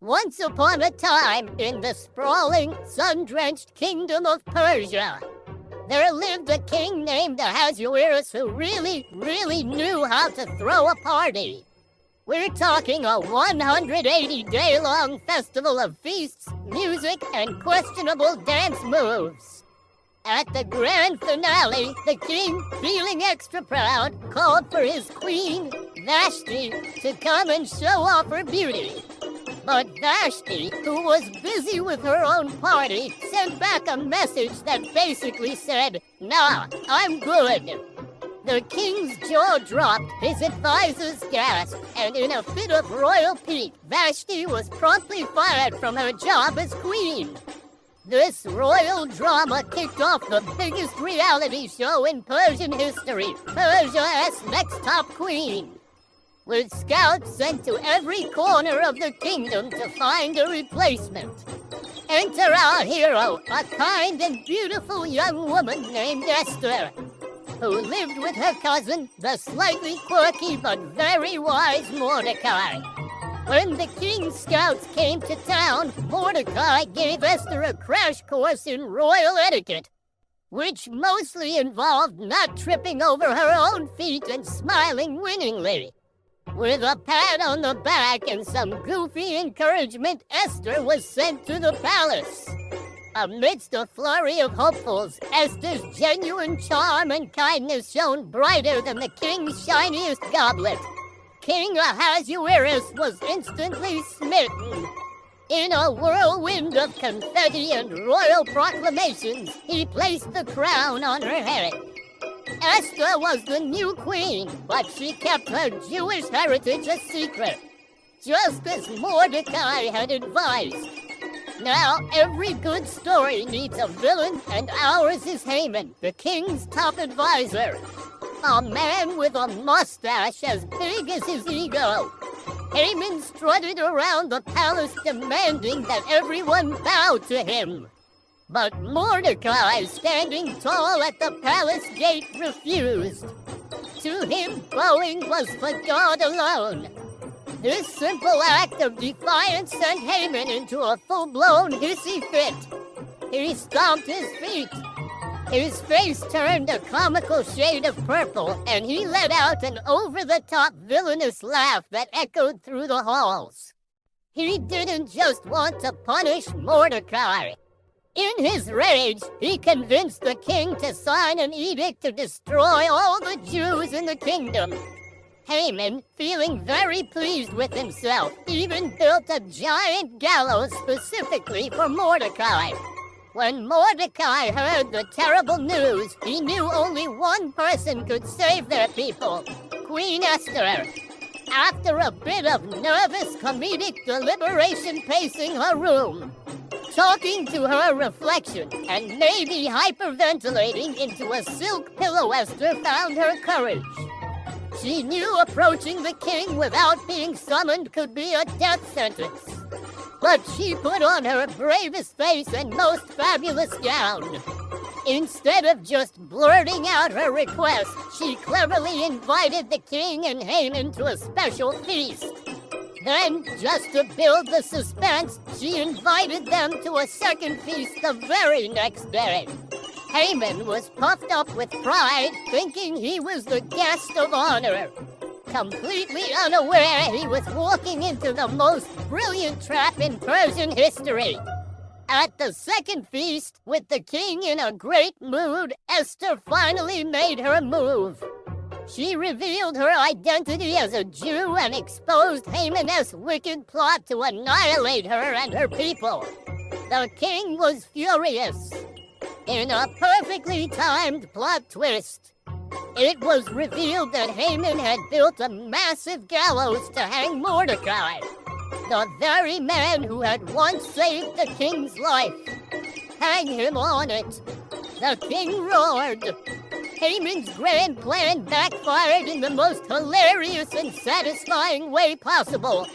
Once upon a time, in the sprawling, sun-drenched kingdom of Persia, there lived a king named Ahasuerus who really knew how to throw a party. We're talking a 180-day-long festival of feasts, music, and questionable dance moves. At the grand finale, the king, feeling extra proud, called for his queen, Vashti, to come and show off her beauty. But Vashti, who was busy with her own party, sent back a message that basically said, "Nah, I'm good." The king's jaw dropped, his advisors gasped, and in a fit of royal pique, Vashti was promptly fired from her job as queen. This royal drama kicked off the biggest reality show in Persian history, Persia's Next Top Queen, with scouts sent to every corner of the kingdom to find a replacement. Enter our hero, a kind and beautiful young woman named Esther, who lived with her cousin, the slightly quirky but very wise Mordecai. When the king's scouts came to town, Mordecai gave Esther a crash course in royal etiquette, which mostly involved not tripping over her own feet and smiling winningly. With a pat on the back and some goofy encouragement, Esther was sent to the palace. Amidst a flurry of hopefuls, Esther's genuine charm and kindness shone brighter than the king's shiniest goblet. King Ahasuerus was instantly smitten. In a whirlwind of confetti and royal proclamations, he placed the crown on her head. Esther was the new queen, but she kept her Jewish heritage a secret, just as Mordecai had advised. Now, every good story needs a villain, and ours is Haman, the king's top advisor. A man with a mustache as big as his ego. Haman strutted around the palace demanding that everyone bow to him. But Mordecai, standing tall at the palace gate, refused. To him, bowing was for God alone. This simple act of defiance sent Haman into a full-blown hissy fit. He stomped his feet. His face turned a comical shade of purple, and he let out an over-the-top villainous laugh that echoed through the halls. He didn't just want to punish Mordecai. In his rage, he convinced the king to sign an edict to destroy all the Jews in the kingdom. Haman, feeling very pleased with himself, even built a giant gallows specifically for Mordecai. When Mordecai heard the terrible news, he knew only one person could save their people, Queen Esther. After a bit of nervous comedic deliberation pacing her room, talking to her reflection, and maybe hyperventilating into a silk pillow, Esther found her courage. She knew approaching the king without being summoned could be a death sentence. But she put on her bravest face and most fabulous gown. Instead of just blurting out her request, she cleverly invited the king and Haman to a special feast. Then, just to build the suspense, she invited them to a second feast the very next day. Haman was puffed up with pride, thinking he was the guest of honor. Completely unaware he was walking into the most brilliant trap in Persian history. At the second feast, with the king in a great mood, Esther finally made her move. She revealed her identity as a Jew and exposed Haman's wicked plot to annihilate her and her people. The king was furious. In a perfectly timed plot twist, it was revealed that Haman had built a massive gallows to hang Mordecai, the very man who had once saved the king's life. Hang him on it. The king roared. Haman's grand plan backfired in the most hilarious and satisfying way possible.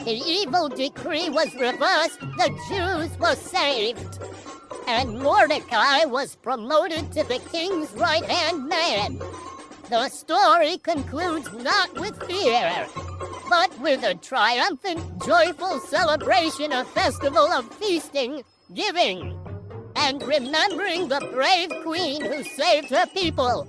The evil decree was reversed, the Jews were saved, and Mordecai was promoted to the king's right-hand man. The story concludes not with fear, but with a triumphant, joyful celebration, a festival of feasting, giving, and remembering the brave queen who saved her people